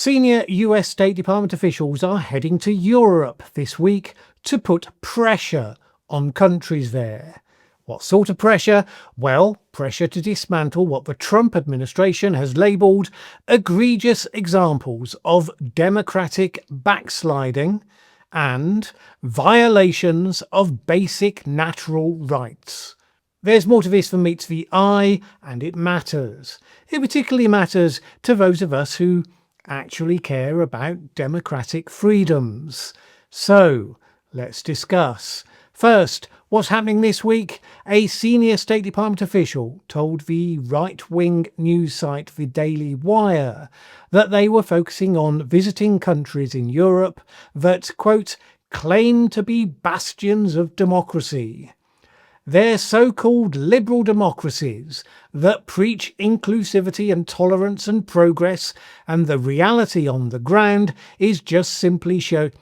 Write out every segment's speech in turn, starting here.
Senior US State Department officials are heading to Europe this week to put pressure on countries there. What sort of pressure? Well, pressure to dismantle what the Trump administration has labelled egregious examples of democratic backsliding and violations of basic natural rights. There's more to this than meets the eye, and it matters. It particularly matters to those of us who actually care about democratic freedoms. So, let's discuss. First, what's happening this week? A senior State Department official told the right-wing news site The Daily Wire that they were focusing on visiting countries in Europe that, quote, claim to be bastions of democracy. They're so-called liberal democracies that preach inclusivity and tolerance and progress, and the reality on the ground is just simply shows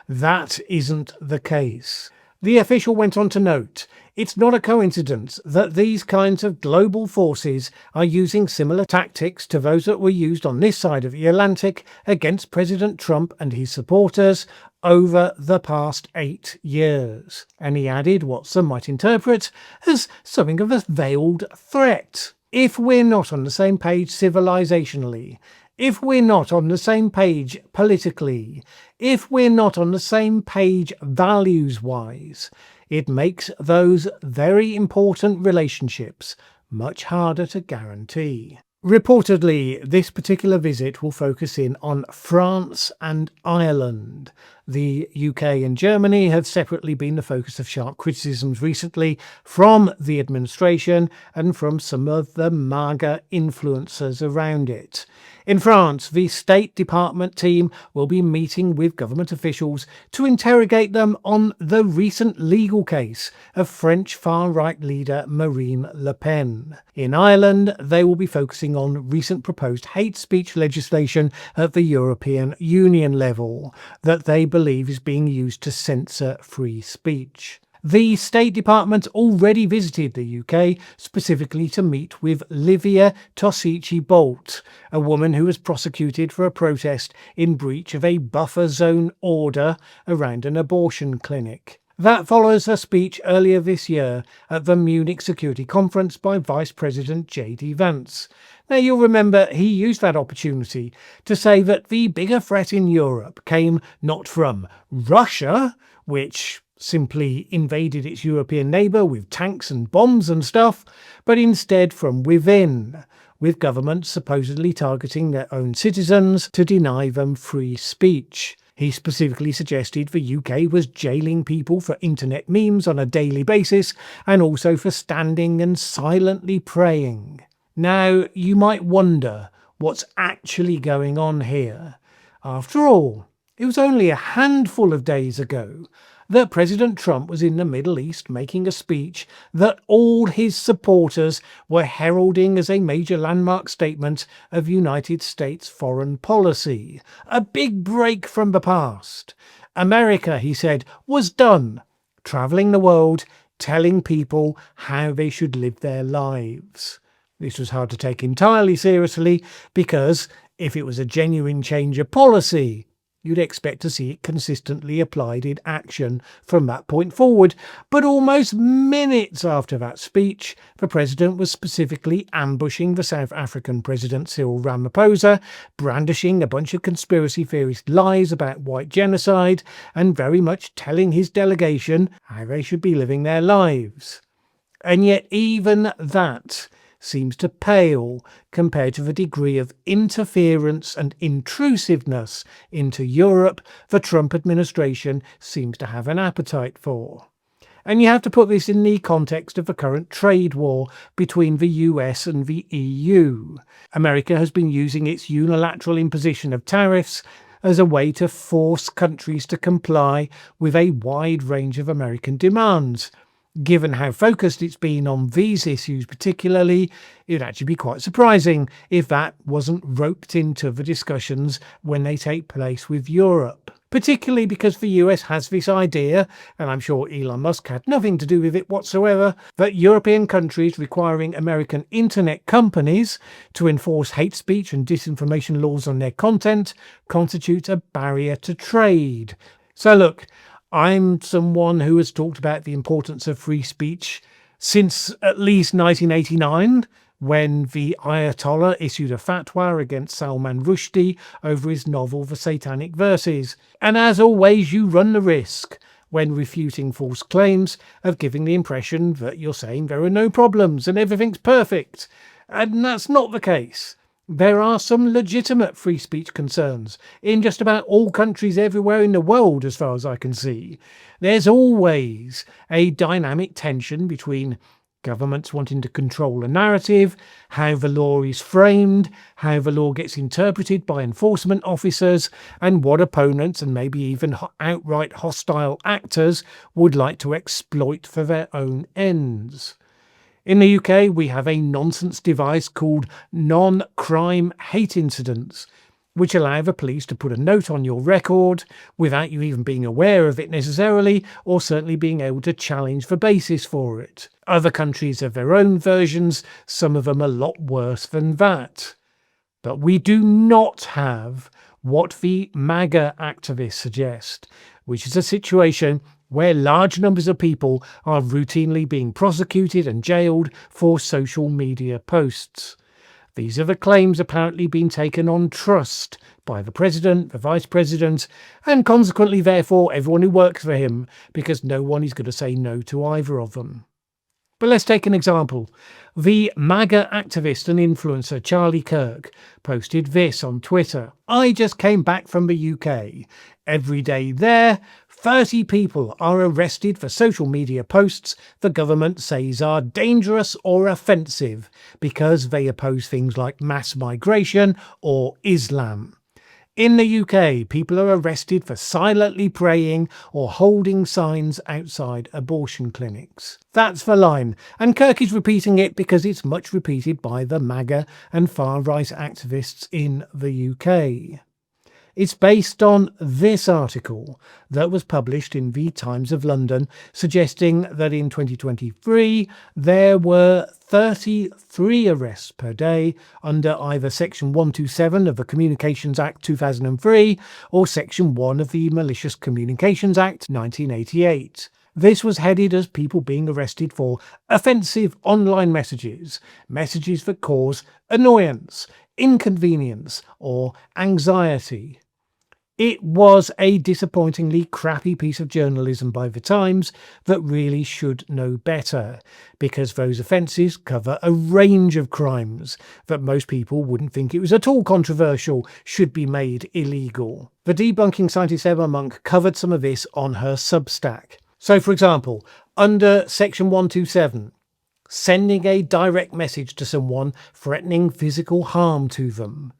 that isn't the case. The official went on to note, it's not a coincidence that these kinds of global forces are using similar tactics to those that were used on this side of the Atlantic against President Trump and his supporters over the past 8 years. And he added what some might interpret as something of a veiled threat. If we're not on the same page civilizationally, if we're not on the same page politically, if we're not on the same page values-wise, it makes those very important relationships much harder to guarantee. Reportedly, this particular visit will focus in on France and Ireland. The UK and Germany have separately been the focus of sharp criticisms recently from the administration and from some of the MAGA influencers around it. In France, the State Department team will be meeting with government officials to interrogate them on the recent legal case of French far-right leader Marine Le Pen. In Ireland, they will be focusing on recent proposed hate speech legislation at the European Union level that they believe is being used to censor free speech. The State Department already visited the UK, specifically to meet with Livia Tossici-Bolt, a woman who was prosecuted for a protest in breach of a buffer zone order around an abortion clinic. That follows a speech earlier this year at the Munich Security Conference by Vice President J.D. Vance. Now, you'll remember he used that opportunity to say that the bigger threat in Europe came not from Russia, which simply invaded its European neighbour with tanks and bombs and stuff, but instead from within, with governments supposedly targeting their own citizens to deny them free speech. He specifically suggested the UK was jailing people for internet memes on a daily basis and also for standing and silently praying. Now, you might wonder what's actually going on here. After all, it was only a handful of days ago that President Trump was in the Middle East making a speech that all his supporters were heralding as a major landmark statement of United States foreign policy. A big break from the past. America, he said, was done travelling the world, telling people how they should live their lives. This was hard to take entirely seriously because if it was a genuine change of policy, you'd expect to see it consistently applied in action from that point forward. But almost minutes after that speech, the president was specifically ambushing the South African President Cyril Ramaphosa, brandishing a bunch of conspiracy theorist lies about white genocide, and very much telling his delegation how they should be living their lives. And yet even that seems to pale compared to the degree of interference and intrusiveness into Europe the Trump administration seems to have an appetite for. And you have to put this in the context of the current trade war between the US and the EU. America has been using its unilateral imposition of tariffs as a way to force countries to comply with a wide range of American demands. Given how focused it's been on these issues particularly, it would actually be quite surprising if that wasn't roped into the discussions when they take place with Europe. particularly because the US has this idea, and I'm sure Elon Musk had nothing to do with it whatsoever, that European countries requiring American internet companies to enforce hate speech and disinformation laws on their content constitutes a barrier to trade. So look, I'm someone who has talked about the importance of free speech since at least 1989, when the Ayatollah issued a fatwa against Salman Rushdie over his novel The Satanic Verses. And as always, you run the risk, when refuting false claims, of giving the impression that you're saying there are no problems and everything's perfect. And that's not the case. There are some legitimate free speech concerns in just about all countries everywhere in the world, as far as I can see. There's always a dynamic tension between governments wanting to control a narrative, how the law is framed, how the law gets interpreted by enforcement officers, and what opponents and maybe even outright hostile actors would like to exploit for their own ends. In the UK, we have a nonsense device called non-crime hate incidents, which allow the police to put a note on your record without you even being aware of it necessarily, or certainly being able to challenge the basis for it. Other countries have their own versions, some of them a lot worse than that. But we do not have what the MAGA activists suggest, which is a situation where large numbers of people are routinely being prosecuted and jailed for social media posts. These are the claims apparently being taken on trust by the president, the vice president, and consequently, therefore, everyone who works for him, because no one is going to say no to either of them. But let's take an example. The MAGA activist and influencer Charlie Kirk posted this on Twitter. "I just came back from the UK. Every day there, 30 people are arrested for social media posts the government says are dangerous or offensive because they oppose things like mass migration or Islam. In the UK, people are arrested for silently praying or holding signs outside abortion clinics." That's the line, and Kirk is repeating it because it's much repeated by the MAGA and far-right activists in the UK. It's based on this article that was published in the Times of London, suggesting that in 2023 there were 33 arrests per day under either Section 127 of the Communications Act 2003 or Section 1 of the Malicious Communications Act 1988. This was headed as people being arrested for offensive online messages, messages that cause annoyance, inconvenience, or anxiety. It was a disappointingly crappy piece of journalism by the Times that really should know better, because those offences cover a range of crimes that most people wouldn't think it was at all controversial should be made illegal. The debunking scientist Emma Monk covered some of this on her Substack. So, for example, under Section 127, sending a direct message to someone threatening physical harm to them,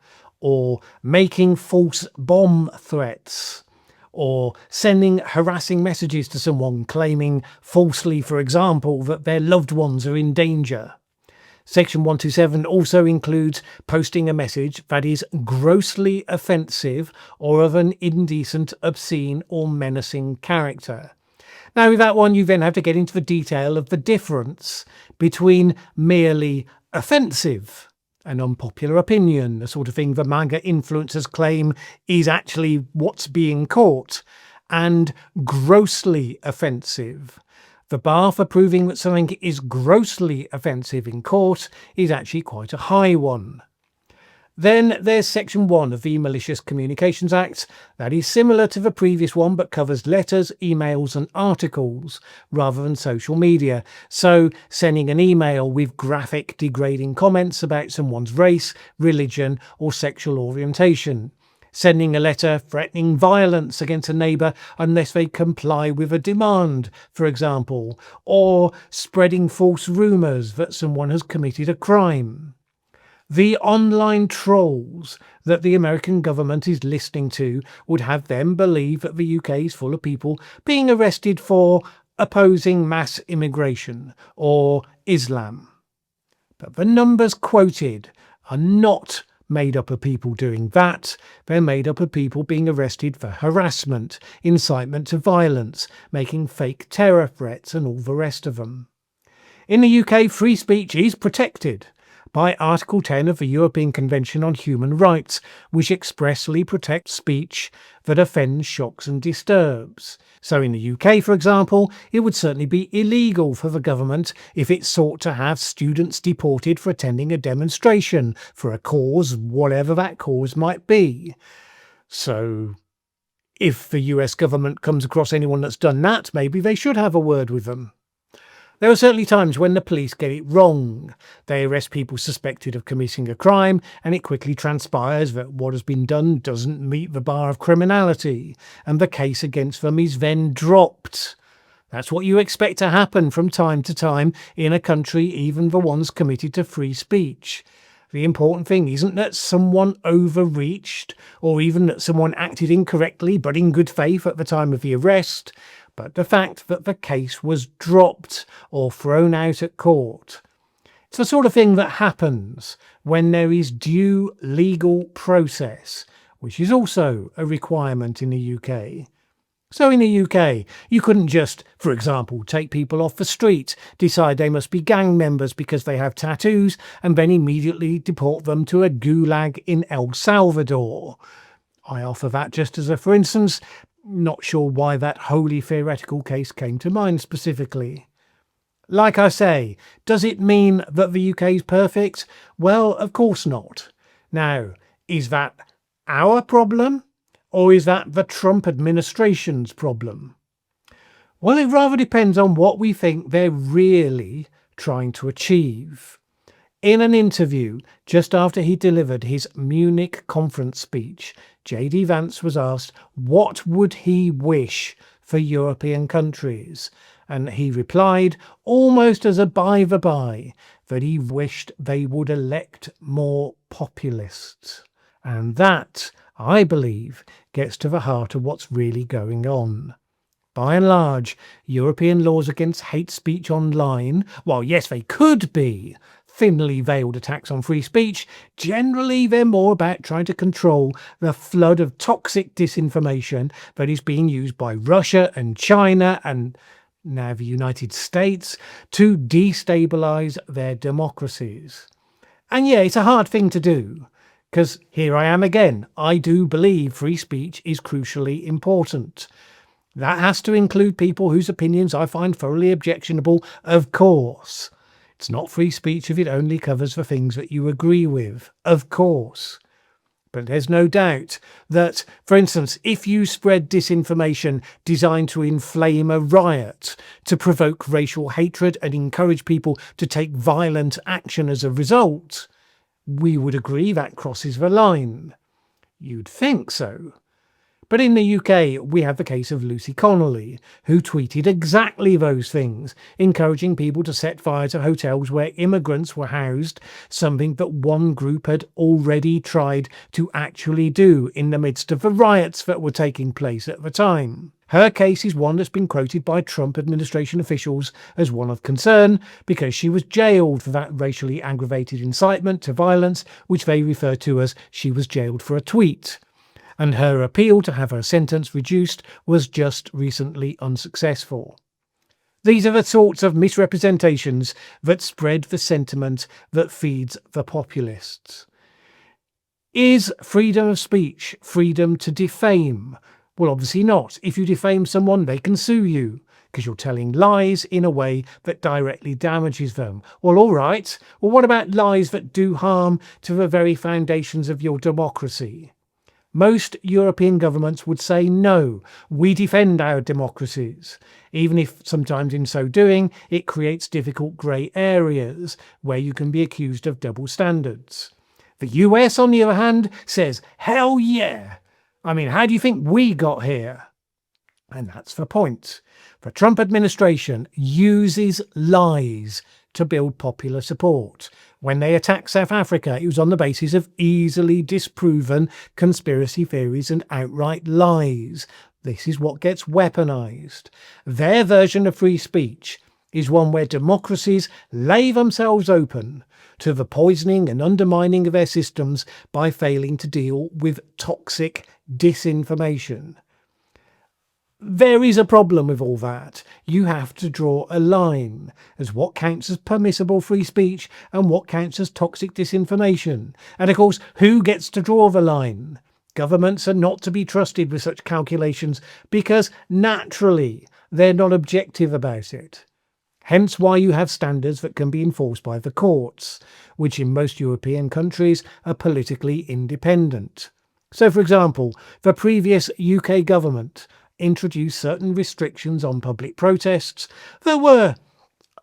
or making false bomb threats, or sending harassing messages to someone claiming falsely, for example, that their loved ones are in danger. Section 127 also includes posting a message that is grossly offensive or of an indecent, obscene, or menacing character. Now, with that one, you then have to get into the detail of the difference between merely offensive, an unpopular opinion, the sort of thing the MAGA influencers claim is actually what's being caught, and grossly offensive. The bar for proving that something is grossly offensive in court is actually quite a high one. Then there's Section 1 of the Malicious Communications Act. That is similar to the previous one but covers letters, emails and articles rather than social media. So sending an email with graphic, degrading comments about someone's race, religion or sexual orientation. Sending a letter threatening violence against a neighbour unless they comply with a demand, for example, or spreading false rumours that someone has committed a crime. The online trolls that the American government is listening to would have them believe that the UK is full of people being arrested for opposing mass immigration or Islam. But the numbers quoted are not made up of people doing that. They're made up of people being arrested for harassment, incitement to violence, making fake terror threats and all the rest of them. In the UK, free speech is protected by Article 10 of the European Convention on Human Rights, which expressly protects speech that offends, shocks and disturbs. So in the UK, for example, it would certainly be illegal for the government if it sought to have students deported for attending a demonstration for a cause, whatever that cause might be. So if the US government comes across anyone that's done that, maybe they should have a word with them. There are certainly times when the police get it wrong. They arrest people suspected of committing a crime, and it quickly transpires that what has been done doesn't meet the bar of criminality, and the case against them is then dropped. That's what you expect to happen from time to time in a country, even the ones committed to free speech. The important thing isn't that someone overreached, or even that someone acted incorrectly but in good faith at the time of the arrest, but the fact that the case was dropped or thrown out at court. It's the sort of thing that happens when there is due legal process, which is also a requirement in the UK. So in the UK, you couldn't just, for example, take people off the street, decide they must be gang members because they have tattoos, and then immediately deport them to a gulag in El Salvador. I offer that just as a for instance. Not sure why that wholly theoretical case came to mind specifically. Like I say, does it mean that the UK is perfect? Well, of course not. Now, is that our problem? Or is that the Trump administration's problem? Well, it rather depends on what we think they're really trying to achieve. In an interview just after he delivered his Munich conference speech, J.D. Vance was asked what would he wish for European countries, and he replied, almost as a by the by, that he wished they would elect more populists. And that, I believe, gets to the heart of what's really going on. By and large, European laws against hate speech online, while yes, they could be thinly veiled attacks on free speech, generally they're more about trying to control the flood of toxic disinformation that is being used by Russia and China and now the United States to destabilise their democracies. And yeah, it's a hard thing to do, because here I am again. I do believe free speech is crucially important. That has to include people whose opinions I find thoroughly objectionable, of course. It's not free speech if it only covers the things that you agree with, of course. But there's no doubt that, for instance, if you spread disinformation designed to inflame a riot, to provoke racial hatred and encourage people to take violent action as a result, we would agree that crosses the line. You'd think so. But in the UK, we have the case of Lucy Connolly, who tweeted exactly those things, encouraging people to set fire to hotels where immigrants were housed, something that one group had already tried to actually do in the midst of the riots that were taking place at the time. Her case is one that's been quoted by Trump administration officials as one of concern because she was jailed for that racially aggravated incitement to violence, which they refer to as she was jailed for a tweet. And her appeal to have her sentence reduced was just recently unsuccessful. These are the sorts of misrepresentations that spread the sentiment that feeds the populists. Is freedom of speech freedom to defame? Well, obviously not. If you defame someone, they can sue you because you're telling lies in a way that directly damages them. Well, all right. Well, what about lies that do harm to the very foundations of your democracy? Most European governments would say no, we defend our democracies, even if sometimes in so doing it creates difficult grey areas where you can be accused of double standards. The US, on the other hand, says, hell yeah! I mean, how do you think we got here? And that's the point. The Trump administration uses lies to build popular support. When they attacked South Africa, it was on the basis of easily disproven conspiracy theories and outright lies. This is what gets weaponized. Their version of free speech is one where democracies lay themselves open to the poisoning and undermining of their systems by failing to deal with toxic disinformation. There is a problem with all that. You have to draw a line as what counts as permissible free speech and what counts as toxic disinformation. And of course, who gets to draw the line? Governments are not to be trusted with such calculations because naturally they're not objective about it. Hence why you have standards that can be enforced by the courts, which in most European countries are politically independent. So, for example, the previous UK government introduced certain restrictions on public protests that were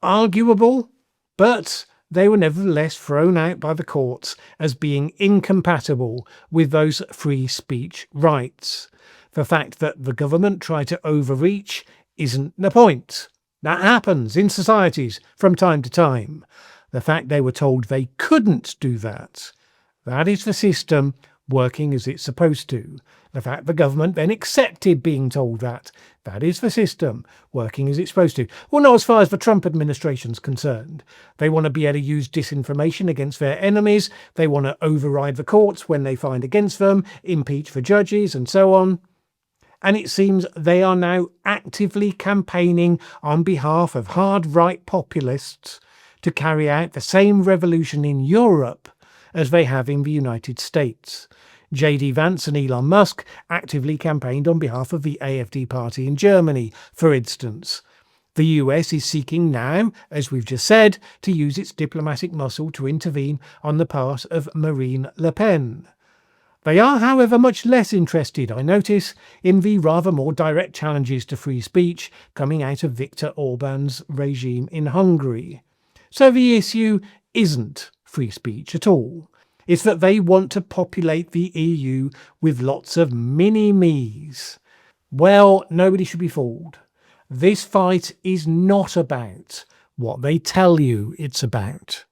arguable, but they were nevertheless thrown out by the courts as being incompatible with those free speech rights. The fact that the government tried to overreach isn't the point. That happens in societies from time to time. The fact they were told they couldn't do that, that is the system working as it's supposed to. The fact the government then accepted being told that, that is the system working as it's supposed to. Well, not as far as the Trump administration's concerned. They want to be able to use disinformation against their enemies. They want to override the courts when they find against them, impeach the judges and so on. And it seems they are now actively campaigning on behalf of hard right populists to carry out the same revolution in Europe as they have in the United States. J.D. Vance and Elon Musk actively campaigned on behalf of the AfD party in Germany, for instance. The US is seeking now, as we've just said, to use its diplomatic muscle to intervene on the part of Marine Le Pen. They are, however, much less interested, I notice, in the rather more direct challenges to free speech coming out of Viktor Orban's regime in Hungary. So the issue isn't free speech at all. It's that they want to populate the EU with lots of mini-me's. Well, nobody should be fooled. This fight is not about what they tell you it's about.